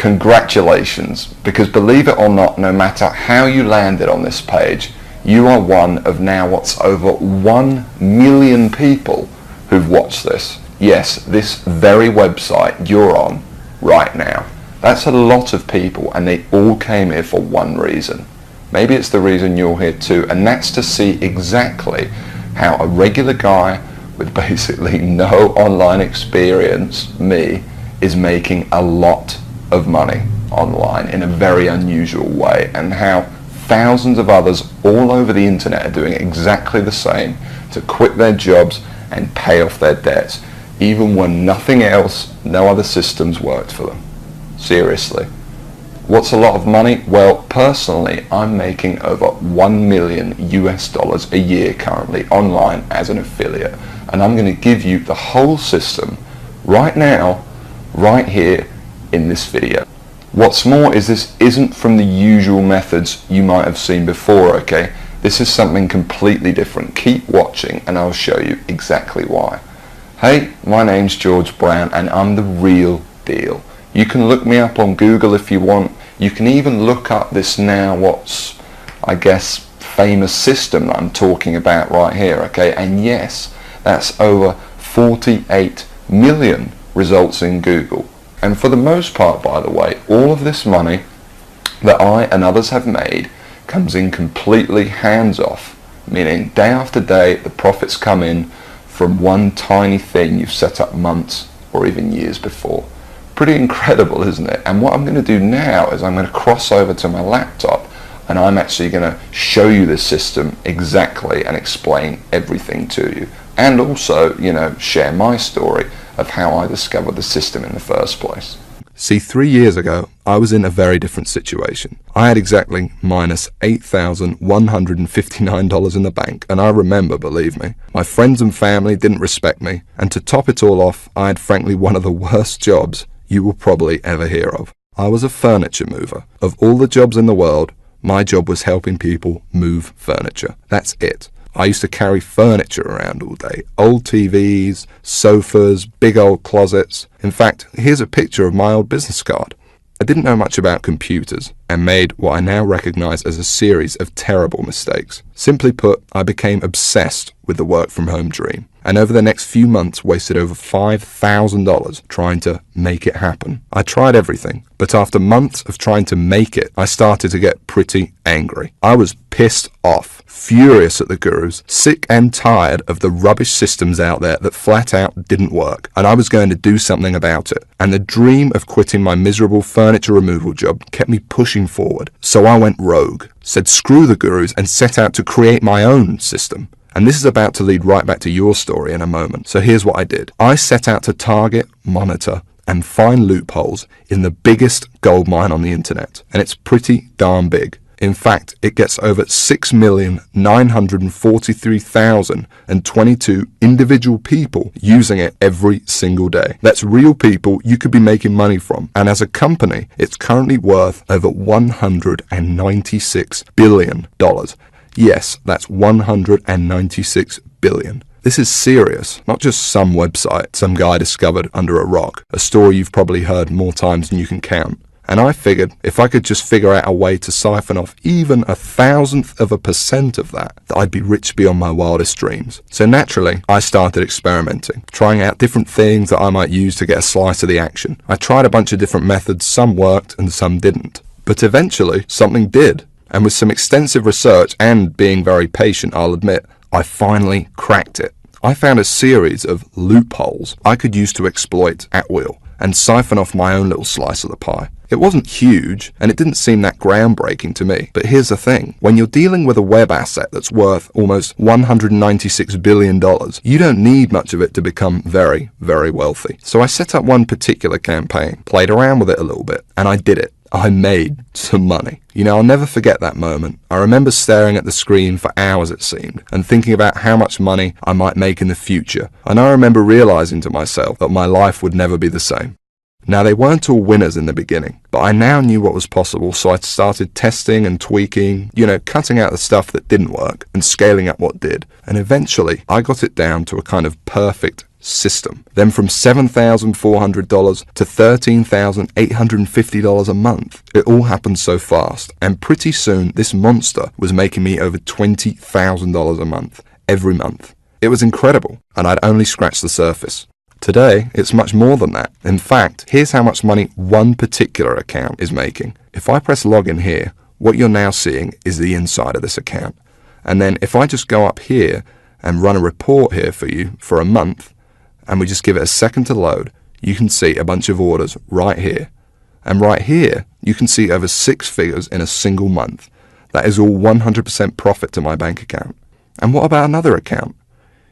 congratulations, because believe it or not, no matter how you landed on this page, you are one of now what's over 1 million people who've watched this. Yes, this very website you're on right now. That's a lot of people, and they all came here for one reason. Maybe it's the reason you're here too, and that's to see exactly how a regular guy with basically no online experience, me, is making a lot of money online in a very unusual way, and how thousands of others all over the internet are doing exactly the same to quit their jobs and pay off their debts, even when nothing else, no other systems worked for them. Seriously. What's a lot of money? Well, personally, I'm making over $1 million US a year currently online as an affiliate, and I'm going to give you the whole system right now, right here in this video. What's more is this isn't from the usual methods you might have seen before, okay? This is something completely different. Keep watching and I'll show you exactly why. Hey, my name's George Brown and I'm the real deal. You can look me up on Google if you want. You can even look up this now what's, I guess, famous system that I'm talking about right here, okay? And yes, that's over 48 million results in Google. And for the most part, by the way, all of this money that I and others have made comes in completely hands-off, meaning day after day the profits come in from one tiny thing you've set up months or even years before. Pretty incredible, isn't it? And what I'm going to do now is I'm going to cross over to my laptop and I'm actually going to show you this system exactly and explain everything to you. And also, you know, share my story of how I discovered the system in the first place. See, 3 years ago, I was in a very different situation. I had exactly minus $8,159 in the bank, and I remember, believe me, my friends and family didn't respect me, and to top it all off, I had frankly one of the worst jobs you will probably ever hear of. I was a furniture mover. Of all the jobs in the world, my job was helping people move furniture. That's it. I used to carry furniture around all day. Old TVs, sofas, big old closets. In fact, here's a picture of my old business card. I didn't know much about computers and made what I now recognize as a series of terrible mistakes. Simply put, I became obsessed with the work from home dream, and over the next few months wasted over $5,000 trying to make it happen. I tried everything, but after months of trying to make it, I started to get pretty angry. I was pissed off, furious at the gurus, sick and tired of the rubbish systems out there that flat out didn't work, and I was going to do something about it. And the dream of quitting my miserable furniture removal job kept me pushing forward. So I went rogue, said screw the gurus, and set out to create my own system. And this is about to lead right back to your story in a moment. So here's what I did. I set out to target, monitor, and find loopholes in the biggest gold mine on the internet. And it's pretty darn big. In fact, it gets over 6,943,022 individual people using it every single day. That's real people you could be making money from. And as a company, it's currently worth over $196 billion. Yes, that's 196 billion. This is serious, not just some website some guy discovered under a rock, a story you've probably heard more times than you can count. And I figured if I could just figure out a way to siphon off even 1,000% of that I'd be rich beyond my wildest dreams. So naturally, I started experimenting, trying out different things that I might use to get a slice of the action. I tried a bunch of different methods, some worked and some didn't. But eventually, something did. And with some extensive research and being very patient, I'll admit, I finally cracked it. I found a series of loopholes I could use to exploit at will and siphon off my own little slice of the pie. It wasn't huge, and it didn't seem that groundbreaking to me. But here's the thing. When you're dealing with a web asset that's worth almost $196 billion, you don't need much of it to become very, very wealthy. So I set up one particular campaign, played around with it a little bit, and I did it. I made some money. You know, I'll never forget that moment. I remember staring at the screen for hours, it seemed, and thinking about how much money I might make in the future. And I remember realizing to myself that my life would never be the same. Now, they weren't all winners in the beginning, but I now knew what was possible, so I started testing and tweaking, cutting out the stuff that didn't work and scaling up what did. And eventually, I got it down to a kind of perfect system. Then from $7,400 to $13,850 a month. It all happened so fast, and pretty soon this monster was making me over $20,000 a month, every month. It was incredible, and I'd only scratched the surface. Today, it's much more than that. In fact, here's how much money one particular account is making. If I press login here, what you're now seeing is the inside of this account. And then if I just go up here and run a report here for you for a month, and we just give it a second to load, you can see a bunch of orders right here. And right here, you can see over 6 figures in a single month. That is all 100% profit to my bank account. And what about another account?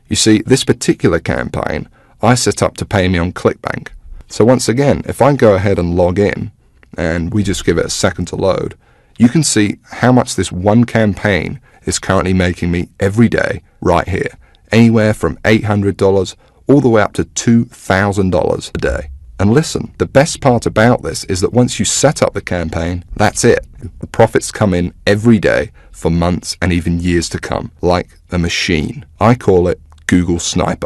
You see, this particular campaign I set up to pay me on ClickBank. So once again, if I go ahead and log in, and we just give it a second to load, you can see how much this one campaign is currently making me every day right here. Anywhere from $800 all the way up to $2,000 a day. And listen, the best part about this is that once you set up the campaign, that's it. The profits come in every day for months and even years to come, like a machine. I call it Google Sniper.